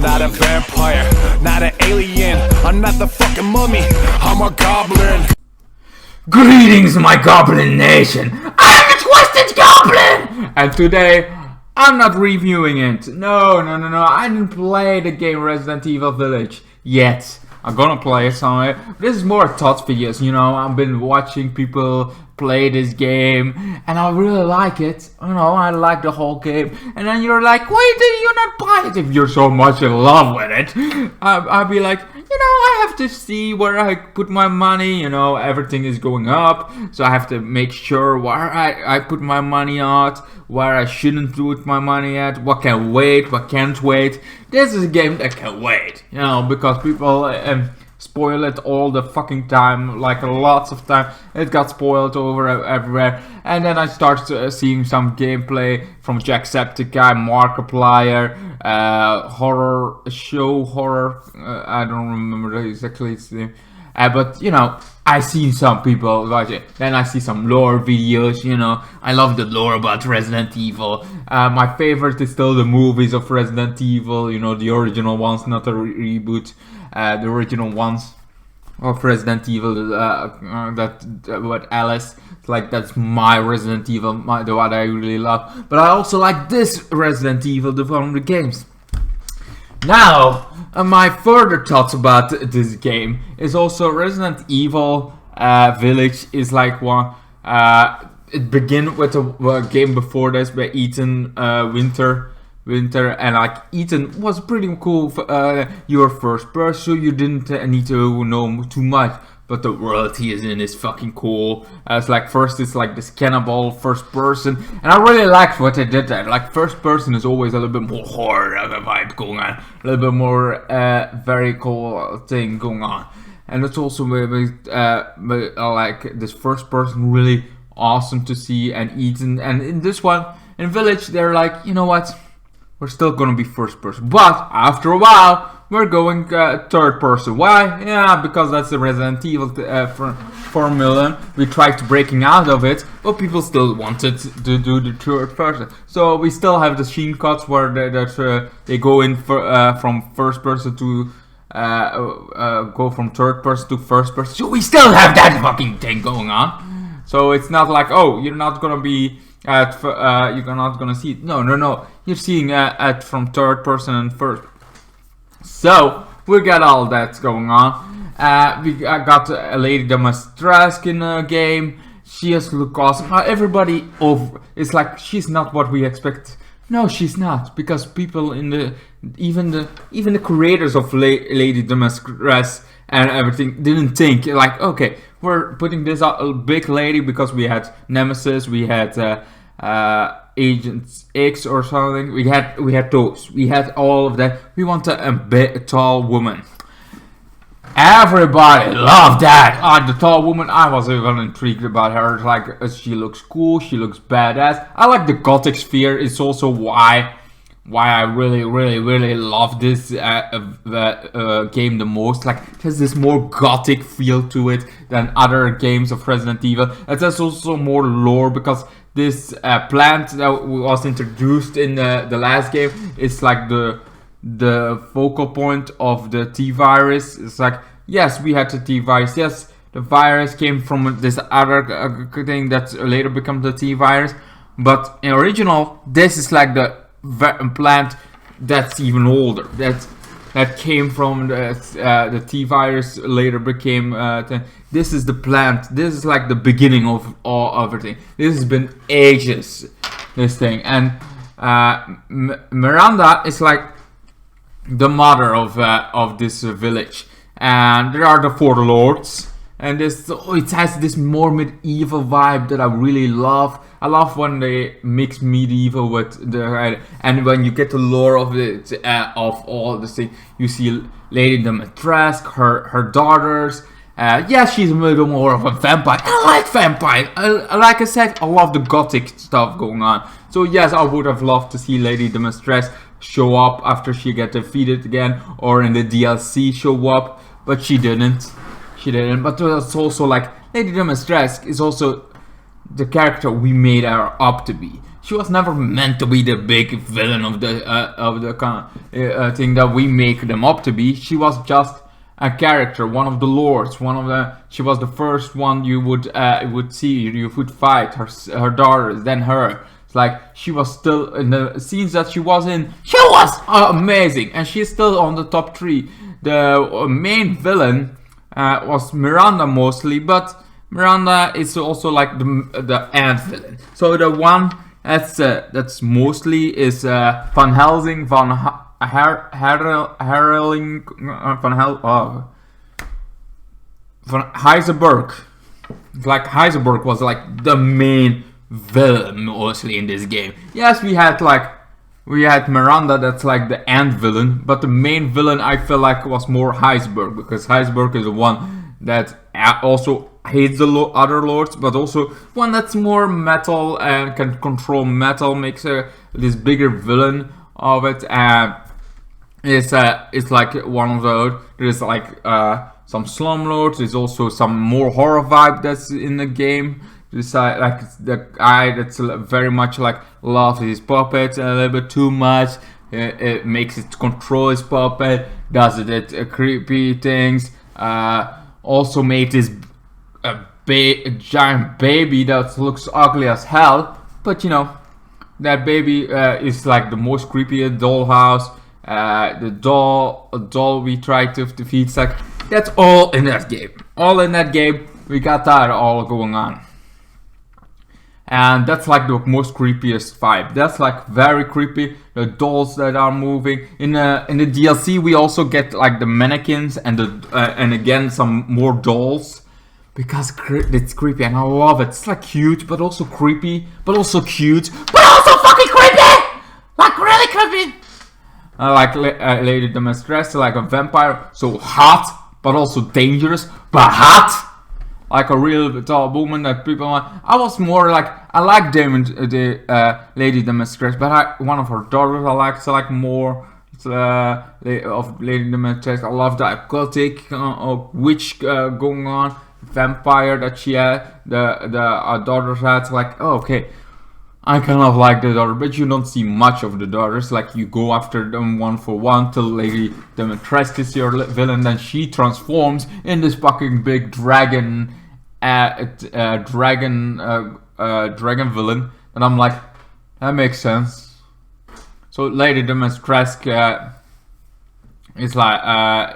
not a vampire, not an alien. I'm not the fucking mummy, I'm a goblin. Greetings, my goblin nation! I'm the Twisted Goblin! And today, I'm not reviewing it. No, I didn't play the game Resident Evil Village yet. I'm gonna play it somewhere. This is more thought videos, you know. I've been watching people play this game and I really like it. You know, I like the whole game. And then you're like, why do you not buy it if you're so much in love with it? I'll be like, you know, I have to see where I put my money. You know, everything is going up, so I have to make sure where I put my money at, where I shouldn't put my money at, what can wait, what can't wait. This is a game that can wait, you know, because people spoil it all the fucking time, like lots of time. It got spoiled over everywhere, and then I start seeing some gameplay from Jacksepticeye, Markiplier, horror show, I don't remember exactly its name, but you know, I see some people watch it. Then I see some lore videos, you know. I love the lore about Resident Evil. My favorite is still the movies of Resident Evil, you know, the original ones, not a reboot. The original ones of Resident Evil, with Alice, like that's my Resident Evil, the one I really love. But I also like this Resident Evil, from the games. Now, my further thoughts about this game is also Resident Evil Village is like one. It began with a game before this by Ethan Winter, and like Ethan was pretty cool. You were first person, you didn't need to know too much, but the world he is in is fucking cool. It's like first it's like this cannibal first person, and I really liked what they did there. Like first person is always a little bit more horror vibe going on, a little bit more very cool thing going on, and it's also like this first person really awesome to see. And Ethan, and in this one in Village, they're like, you know what? We're still gonna be first person, but after a while, we're going third person. Why? Yeah, because that's the Resident Evil formula. We tried to breaking out of it, but people still wanted to do the third person. So we still have the scene cuts where they go in from first person to go from third person to first person. So we still have that fucking thing going on. So it's not like, oh, you're not gonna be you're not gonna see it. No. You're seeing it from third person and first. So we got all that going on. We got a Lady Dimitrescu in the game. She has to look awesome. Everybody it's like she's not what we expect. No, she's not, because people in even the creators of Lady Dimitrescu and everything didn't think like, okay, we're putting this big lady because we had Nemesis, we had Agent X or something. We had those. We had all of that. We want a tall woman. Everybody loved that. The tall woman. I was even intrigued about her. Like she looks cool. She looks badass. I like the gothic sphere. It's also why I really love this game the most. Like it has this more gothic feel to it than other games of Resident Evil. It has also more lore because this plant that was introduced in the last game is like the focal point of the T-virus. It's like, yes, we had the T-virus. Yes, the virus came from this other thing that later becomes the T-virus. But in original, this is like the plant that's even older. That came from the T-virus, later became this is the plant. This is like the beginning of everything. This has been ages, this thing. And Miranda is like the mother of this village. And there are the four lords. And it has this more medieval vibe that I really love. I love when they mix medieval with the and when you get the lore of it of all the things. You see Lady Dimitrescu, her daughters. Yeah, she's a little more of a vampire. I like vampires. Like I said, I love the gothic stuff going on. So yes, I would have loved to see Lady Dimitrescu show up after she got defeated again, or in the DLC show up, but she didn't. But it's also like Lady Dimitrescu is also the character we made her up to be. She was never meant to be the big villain of the thing that we make them up to be. She was just a character, one of the lords, she was the first one you would see, you would fight, her daughters, then her. It's like she was still in the scenes that she was in. She was amazing, and she's still on the top 3. The main villain was Miranda mostly, but Miranda is also like the ant villain. So the one that's mostly is Van Helsing, Van Herling, Van Heisenberg. Like Heisenberg was like the main villain mostly in this game. Yes, we had Miranda, that's like the ant villain, but the main villain I feel like was more Heisenberg, because Heisenberg is the one that also hates the other lords, but also one that's more metal and can control metal, makes this bigger villain of it. And it's like one of those. There's like some slumlords. There's also some more horror vibe that's in the game. There's like the guy that's very much like loves his puppet a little bit too much. It makes it control his puppet. Does it creepy things. Also made this giant baby that looks ugly as hell. But you know, that baby is like the most creepy dollhouse. The doll we try to defeat. It's like that's all in that game. All in that game. We got that all going on. And that's like the most creepiest vibe. That's like very creepy. The dolls that are moving. In the DLC we also get like the mannequins and and again some more dolls, because it's creepy and I love it. It's like cute but also creepy, but also cute, but also fucking creepy. Like really creepy. Like Lady Demonstress, like a vampire, so hot but also dangerous, but hot. Like a real tall woman that people want. I was more like, I like Lady Demonstress, but one of her daughters I like more of Lady Demonstress. I love the occultic witch going on, vampire that she had, the daughters had. Like, oh, okay, I kind of like the daughter, but you don't see much of the daughters. Like, you go after them one for one till Lady Demonstress is your villain, then she transforms in this fucking big dragon villain, and I'm like, that makes sense. So Lady Demonstress is like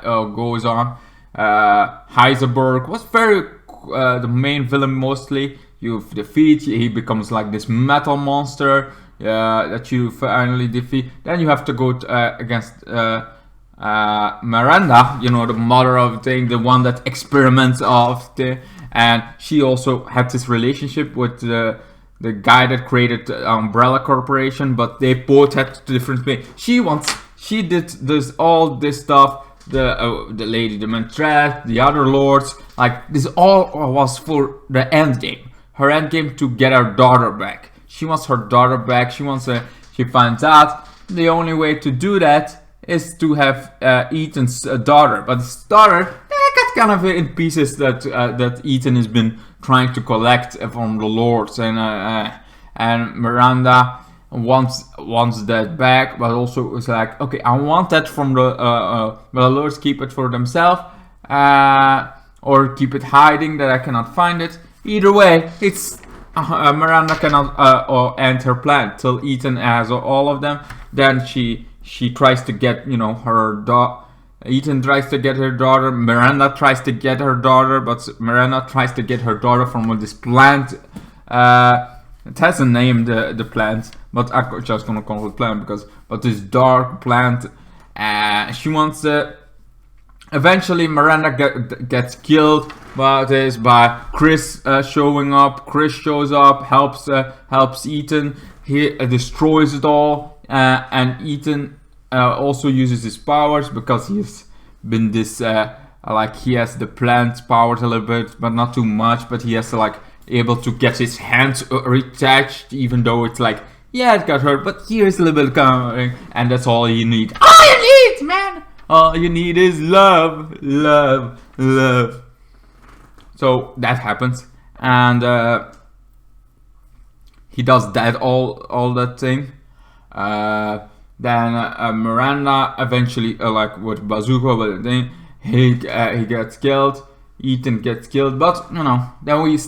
goes on. Heisenberg was very the main villain mostly. You defeat, he becomes like this metal monster that you finally defeat. Then you have to go against Miranda, you know, the mother of the thing, the one that experiments of the. And she also had this relationship with the guy that created the Umbrella Corporation, but they both had different ways. She did all this stuff. The Lady Demonstress, the other lords, like this all was for the end game. Her end game to get her daughter back. She wants her daughter back. She finds out the only way to do that is to have Ethan's daughter, but his daughter. Got kind of in pieces that Ethan has been trying to collect from the lords, and Miranda wants that back, but also it's like, okay, I want that from the lords, keep it for themselves, or keep it hiding that I cannot find it. Either way, it's Miranda cannot end her plan till Ethan has all of them. Then she tries to get, you know, her daughter. Ethan tries to get her daughter, Miranda tries to get her daughter, but Miranda tries to get her daughter from this plant. It has a name, the plant, but I'm just gonna call it plant but this dark plant. She wants eventually Miranda gets killed by Chris showing up. Chris shows up, helps Ethan. He destroys it all, and Ethan also uses his powers because he's been this like he has the plant powers a little bit, but not too much. But he has to like able to get his hands reattached, even though it's like, yeah, it got hurt, but here's a little bit coming, and that's all you need. All you need, man. All you need is love, love, love. So that happens, and he does that all that thing. Then Miranda eventually, like with bazooka, but then he gets killed. Ethan gets killed, but you know, then we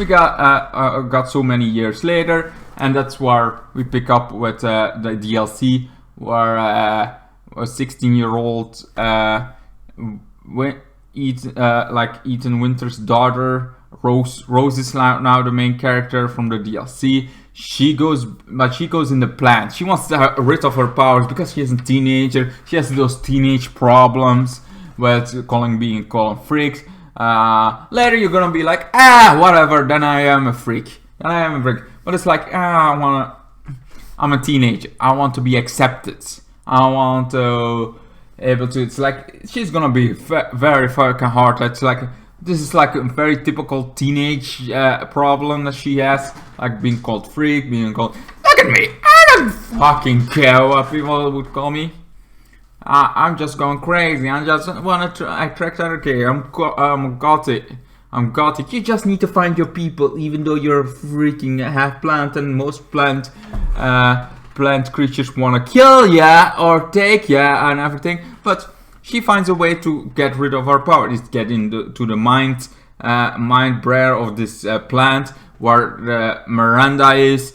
got so many years later, and that's where we pick up with the DLC, where a 16-year-old Ethan Winter's daughter, Rose is now the main character from the DLC. She goes in the plant. She wants to get rid of her powers because she's a teenager. She has those teenage problems with being called freaks. Later you're gonna be like, whatever, then I am a freak. But it's like, I'm a teenager. I want to be accepted. I want to it's like, she's gonna be very fucking hard. It's like, this is like a very typical teenage problem that she has, like being called freak, being called, look at me, I don't fucking care what people would call me. I'm just going crazy. I just want to attract other kids. I'm gothic. You just need to find your people, even though you're freaking half plant, and most plant creatures want to kill ya or take ya and everything. But she finds a way to get rid of her power. Is get into the mind brain of this plant where Miranda is.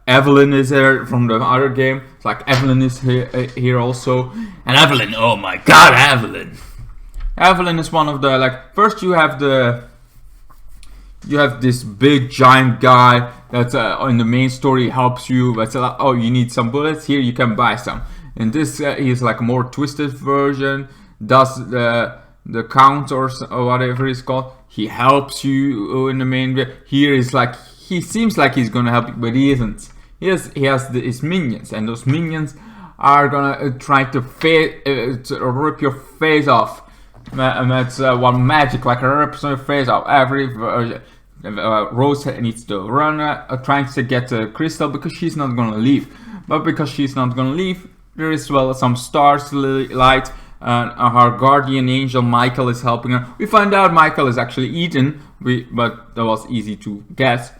Evelyn is there from the other game. It's like Evelyn is here also. And Evelyn, oh my god, Evelyn! Evelyn is one of the, like, first you have this big giant guy that in the main story helps you. But like, oh, you need some bullets? Here, you can buy some. In this, he's like a more twisted version. Does the count or whatever it's called. He helps you in the main. Here is like, he seems like he's gonna help you, but he isn't. He has his minions, and those minions are gonna try to rip your face off. And that's one magic, like a rips your face off. Every Rose needs to run, trying to get the crystal because she's not gonna leave. But because she's not gonna leave, there is some stars light. Her guardian angel Michael is helping her. We find out Michael is actually Ethan, but that was easy to guess.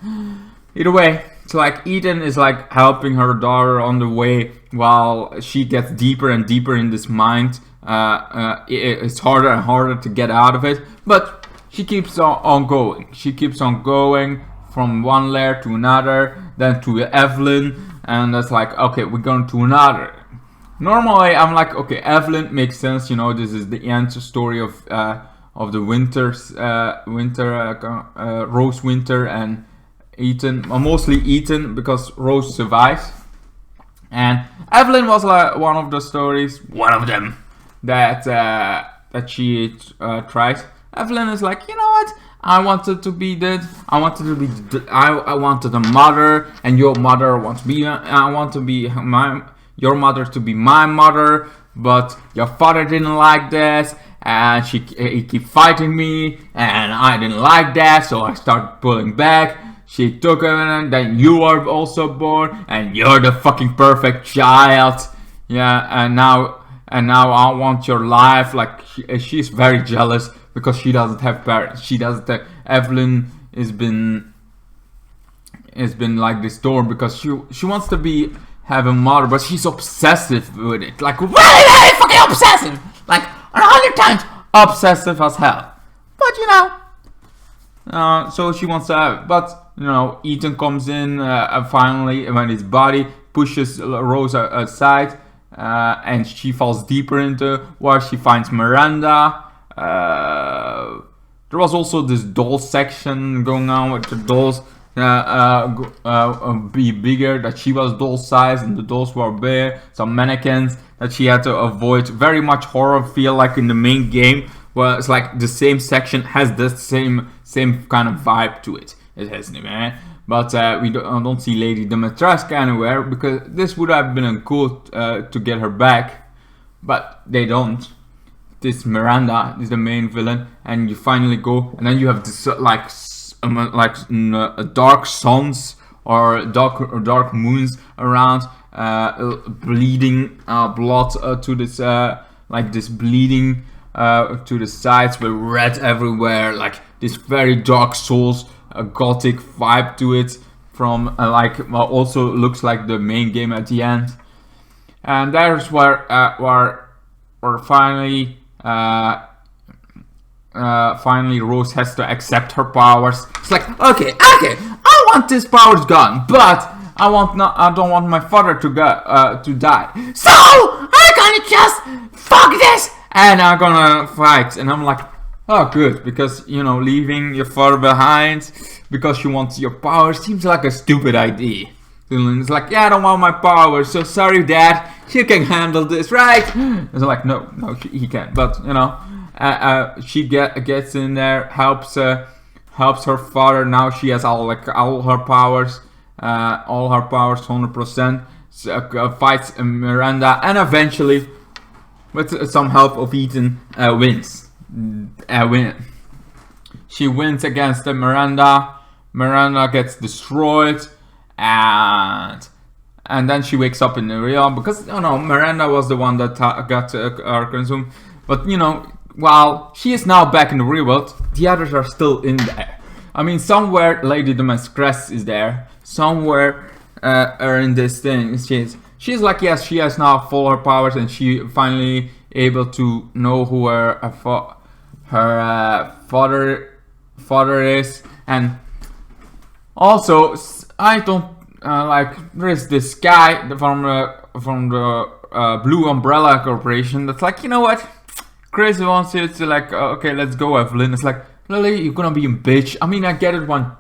Either way, it's like Ethan is like helping her daughter on the way while she gets deeper and deeper in this mind. It's harder and harder to get out of it, but she keeps on going. She keeps on going from one layer to another, then to Evelyn, and that's like, okay, we're going to another. Normally, I'm like, okay, Evelyn makes sense. You know, this is the end story of the Rose Winter and Ethan. Mostly Ethan, because Rose survives. And Evelyn was like one of the stories, one of them that she tried. Evelyn is like, you know what? I wanted to be dead. I wanted a mother, and your mother wants me. I want to be your mother to be my mother, but your father didn't like this, and he kept fighting me, and I didn't like that, so I started pulling back. She took him, and then you are also born, and you're the fucking perfect child. Yeah, and now I want your life. Like, she's very jealous because she doesn't have parents. She doesn't have, Evelyn has been like this storm because she wants to have a mother, but she's obsessive with it. Like, really fucking obsessive. Like 100 times obsessive as hell. But you know, so she wants to have it. But you know, Ethan comes in finally when his body pushes Rose aside, and she falls deeper into where she finds Miranda. There was also this doll section going on with the dolls be bigger, that she was doll size and the dolls were big, some mannequins that she had to avoid. Very much horror feel, like in the main game, where it's like the same section has the same kind of vibe to it. It has, man. But we don't see Lady Dimitrescu anywhere, because this would have been a cool to get her back, but they don't. This Miranda is the main villain, and you finally go, and then you have this dark suns or dark moons around, bleeding blood to this this bleeding to the sides with red everywhere, like this very dark souls a gothic vibe to it. From also looks like the main game at the end, and there's where finally Rose has to accept her powers. It's like, okay, I want these powers gone, but I don't want my father to die. So I'm gonna just fuck this, and I'm gonna fight. And I'm like, oh, good, because leaving your father behind because you want your powers seems like a stupid idea. It's like, yeah, I don't want my powers, so sorry, Dad. You can handle this, right? It's like, no, he can't. But she gets in there, helps her father. Now she has all her powers, 100%. Fights Miranda, and eventually, with some help of Ethan, wins. She wins against Miranda. Miranda gets destroyed, and then she wakes up in the real, because Miranda was the one that got consumed. But while she is now back in the real world, the others are still in there. I mean, somewhere Lady Damascus is there. Somewhere in this thing, she's like, yes, she has now full her powers, and she finally able to know who her father is. And also, I don't there is this guy from the Blue Umbrella Corporation that's like, you know what, Chris wants you to okay, let's go, Evelyn. It's like, Lily, you're gonna be a bitch. I mean, I get it when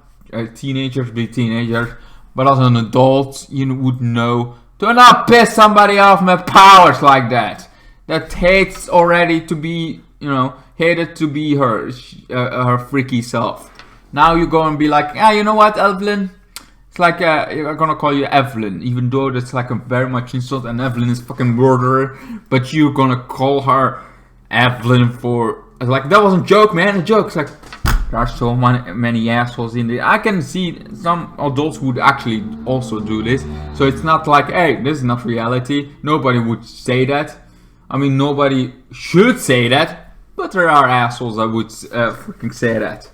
teenagers be teenagers, but as an adult, you would know to not piss somebody off with powers like that. That hates already to be, hated to be her freaky self. Now you go and be like, you know what, Evelyn? It's like, you're gonna call you Evelyn, even though that's like a very much insult, and Evelyn is fucking murderer, but you're gonna call her Evelyn for, like, that wasn't a joke, man, a joke. It's like, there are so many assholes in there. I can see some adults would actually also do this, so it's not like, hey, this is not reality. Nobody would say that. I mean, nobody should say that, but there are assholes that would freaking say that.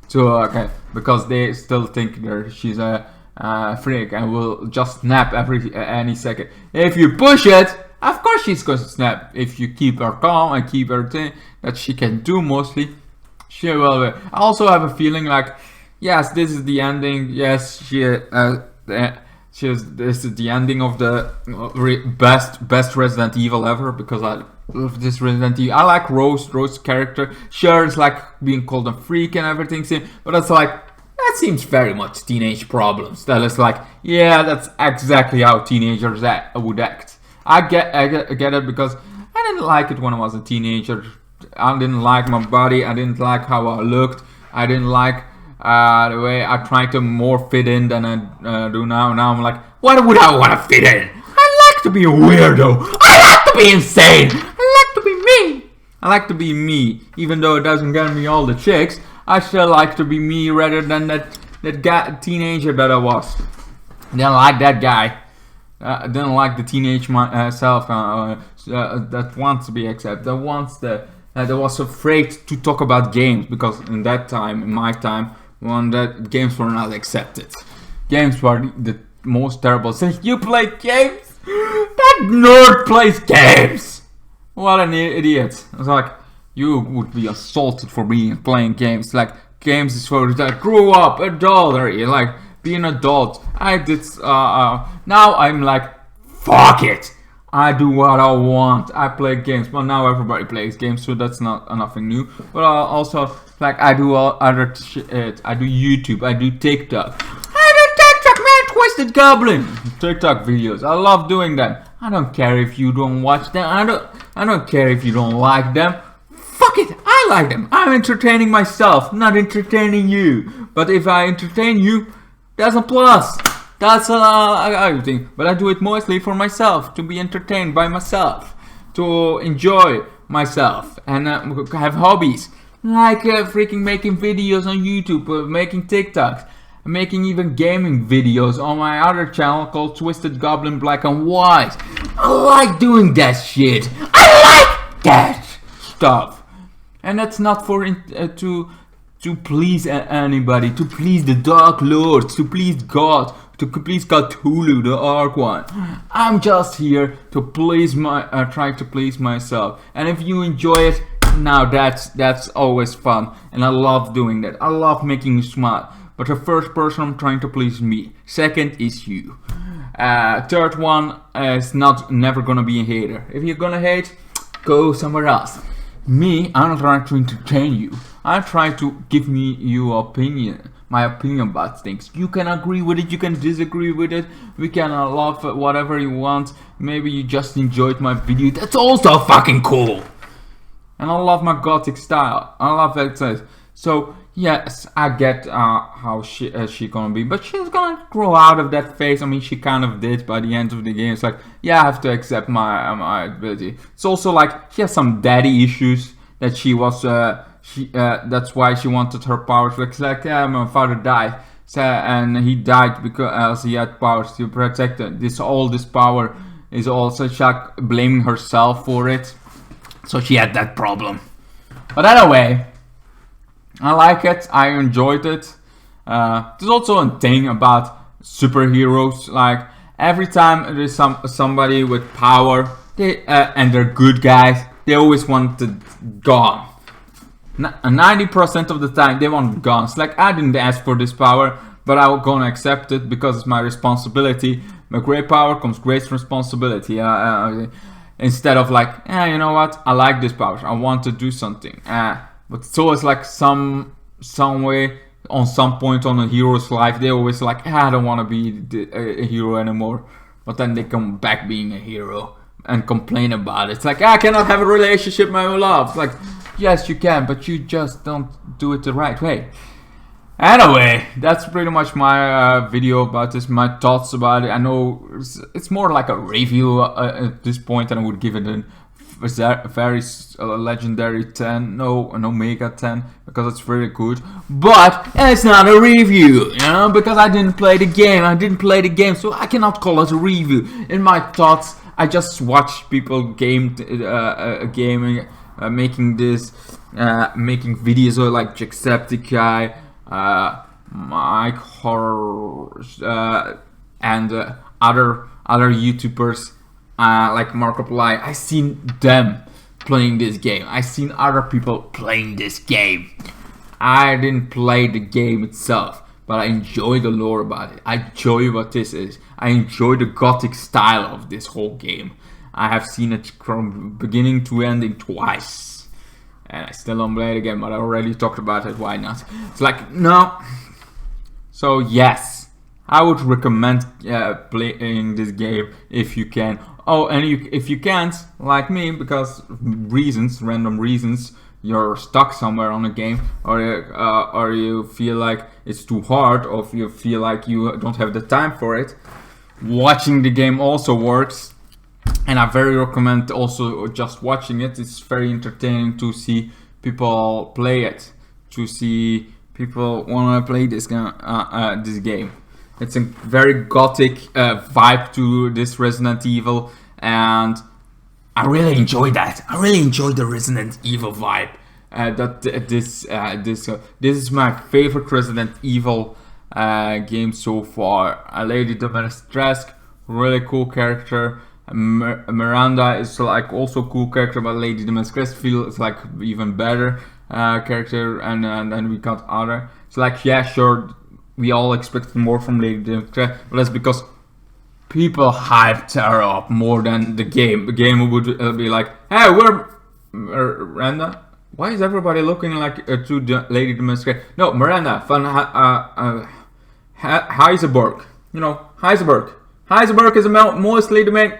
So, because they still think she's a freak and will just snap any second. If you push it, of course she's going to snap. If you keep her calm and keep her thing that she can do mostly, she will. I also have a feeling like, yes, this is the ending. Yes, this is the ending of the best Resident Evil ever, because I love this Resident Evil. I like Rose's character. Sure, it's like being called a freak and everything, but it's like, that seems very much teenage problems. That is like, yeah, that's exactly how teenagers would act. I get it, because I didn't like it when I was a teenager. I didn't like my body. I didn't like how I looked. I didn't like the way I tried to more fit in than I do now. Now I'm like, why would I want to fit in? I like to be a weirdo. I like to be insane. I like to be me. I like to be me, even though it doesn't get me all the chicks. I still like to be me rather than that guy, teenager that I was. I didn't like that guy. I didn't like the teenage self that wants to be accepted. That was afraid to talk about games, because in that time, in my time, when that games were not accepted. Games were the most terrible thing. You play games? That nerd plays games! What an idiot. It's like, you would be assaulted for playing games. Like, games is for that grew up, adult, or like, be an adult. I did, now I'm like, fuck it. I do what I want. I play games. Well, now everybody plays games, so that's not nothing new. But also, like, I do all other shit. I do YouTube. I do TikTok. I do TikTok, man. Twisted Goblin. TikTok videos. I love doing them. I don't care if you don't watch them. I don't care if you don't like them. Fuck it. I like them. I'm entertaining myself, not entertaining you. But if I entertain you, that's a plus. That's everything. But I do it mostly for myself, to be entertained by myself, to enjoy myself, and have hobbies like freaking making videos on YouTube, making TikToks, making even gaming videos on my other channel called Twisted Goblin Black and White. I like doing that shit. I like that stuff, and that's not for to please anybody, to please the Dark Lords, to please God, to please Cthulhu, the Archon. I'm just here to please try to please myself. And if you enjoy it, now that's always fun, and I love doing that. I love making you smile. But the first person, I'm trying to please me. Second is you. Third one is never gonna be a hater. If you're gonna hate, go somewhere else. Me, I'm not trying to entertain you. I try to give you my opinion about things. You can agree with it, you can disagree with it. We can love whatever you want. Maybe you just enjoyed my video. That's also fucking cool. And I love my gothic style. I love that. So yes, I get how she gonna be, but she's gonna grow out of that phase. I mean, she kind of did by the end of the game. It's like, yeah, I have to accept my ability. It's also like she has some daddy issues that she was. That's why she wanted her powers. It's like, yeah, my father died, and he died because he had powers to protect it. All this power is also like blaming herself for it. So she had that problem. But anyway, I like it. I enjoyed it. There's also a thing about superheroes. Like every time there's somebody with power, and they're good guys, they always want it gone. 90% of the time they want gone. It's like, I didn't ask for this power, but I'm gonna accept it because it's my responsibility. With great power comes great responsibility. Instead of like, you know what? I like this power. I want to do something. But it's always like some way, on some point on a hero's life, they always like, I don't want to be a hero anymore. But then they come back being a hero and complain about it. It's like, I cannot have a relationship with my love. It's like, yes, you can, but you just don't do it the right way. Anyway, that's pretty much my video about this, my thoughts about it. I know it's more like a review at this point, and I would give it a very legendary 10, no, an Omega 10, because it's very good. But it's not a review, you know, because I didn't play the game. So I cannot call it a review. In my thoughts, I just watch people gaming, making videos like Jacksepticeye, Mike Horror, and other YouTubers like Markiplier. I seen them playing this game. I seen other people playing this game. I didn't play the game itself, but I enjoy the lore about it. I enjoy what this is. I enjoy the gothic style of this whole game. I have seen it from beginning to ending twice. And I still don't play it again, but I already talked about it, why not? It's like, no. So yes, I would recommend playing this game if you can. Oh, and if you can't, like me, because random reasons, you're stuck somewhere on a game, or you feel like it's too hard, or if you feel like you don't have the time for it, watching the game also works. And I very recommend also just watching it. It's very entertaining to see people play it, to see people want to play this game. It's a very gothic vibe to this Resident Evil, and I really enjoy that. I really enjoy the Resident Evil vibe. This is my favorite Resident Evil game so far. Lady Dimitrescu, really cool character. Miranda is like also a cool character, but Lady Dimitrescu feels like even better character, and then we got other. It's like, yeah, sure, we all expected more from Lady Dimitrescu, but that's because people hyped her up more than the game. The game would be like, hey, we're Miranda. Why is everybody looking like to Lady Dimitrescu? No, Miranda van Heisenberg. You know, Heisenberg. Heisenberg is mostly the main.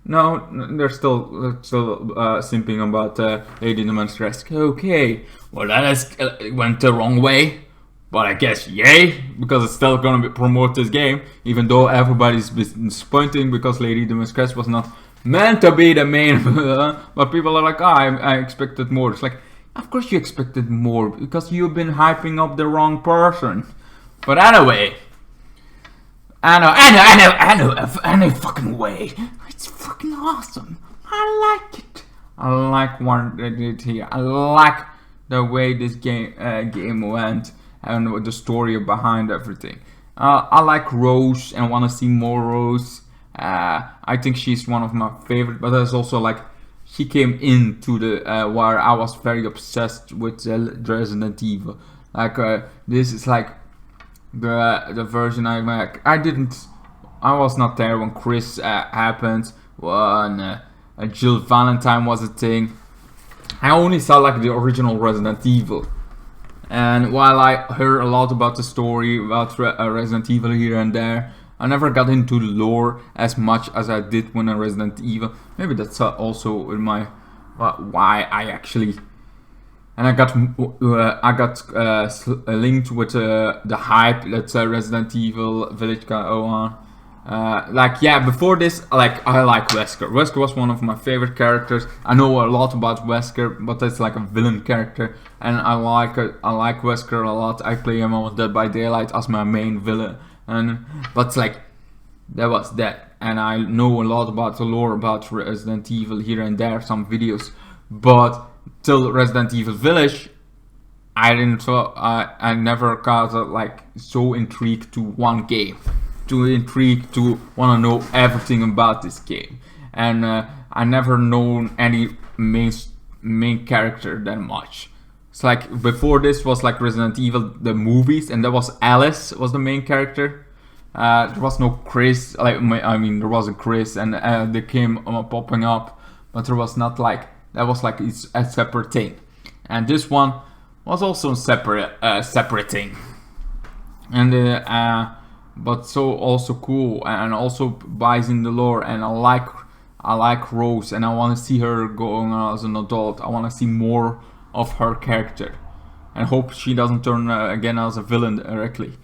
No, they're still simping about Lady Dimitrescu. Okay, well that went the wrong way, but I guess yay, because it's still gonna promote this game, even though everybody's disappointing because Lady Dimitrescu was not meant to be the main. But people are like, oh, I expected more. It's like, of course you expected more, because you've been hyping up the wrong person. But anyway. I know, any fucking way. It's fucking awesome. I like it. I like what they did here. I like the way this game went and the story behind everything. I like Rose and want to see more Rose. I think she's one of my favorite, but there's also like she came into the where I was very obsessed with Resident Evil. Like this is like the version I was not there when Chris happened, when Jill Valentine was a thing. I only saw like the original Resident Evil. And while I heard a lot about the story, about Resident Evil here and there, I never got into the lore as much as I did when I Resident Evil. Maybe that's also in my why I actually. And I got linked with the hype that Resident Evil Village can go on. Like yeah, before this, like I like Wesker. Wesker was one of my favorite characters. I know a lot about Wesker, but that's like a villain character, and I like Wesker a lot. I play him on Dead by Daylight as my main villain, but like that was that. And I know a lot about the lore about Resident Evil here and there, some videos, but till Resident Evil Village, I never got like so intrigued to one game. To want to know everything about this game, and I never known any main character that much. It's like before this was like Resident Evil the movies, and that was Alice was the main character. There was no Chris, like I mean there was a Chris, and they came popping up, but there was not like that was like it's a separate thing, and this one was also a separate thing, and but so also cool and also buys in the lore, and I like Rose, and I want to see her going on as an adult. I want to see more of her character, and hope she doesn't turn again as a villain directly.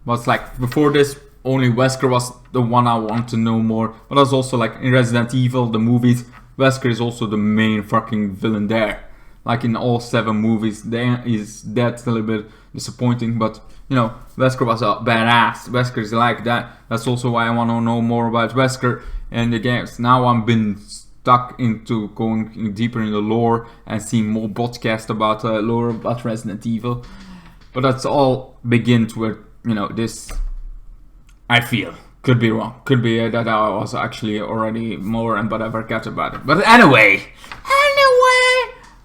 But it's like before this, only Wesker was the one I want to know more. But that's also like in Resident Evil the movies, Wesker is also the main fucking villain there. Like in all 7 movies, that's a little bit disappointing, but you know, Wesker was a badass. Wesker is like that. That's also why I want to know more about Wesker in the games. Now I'm been stuck into going deeper in the lore and seeing more podcasts about lore about Resident Evil. But that's all begins with, you know, this. I feel could be wrong. Could be that I was actually already more and but I forgot about it. But anyway.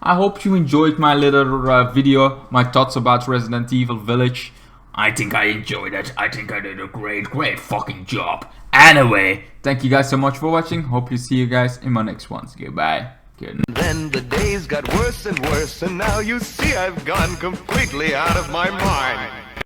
I hope you enjoyed my little video, my thoughts about Resident Evil Village. I think I enjoyed it. I think I did a great fucking job. Anyway, thank you guys so much for watching. Hope to see you guys in my next ones. Goodbye. Good. Then the days got worse and worse, and now you see I've gone completely out of my mind.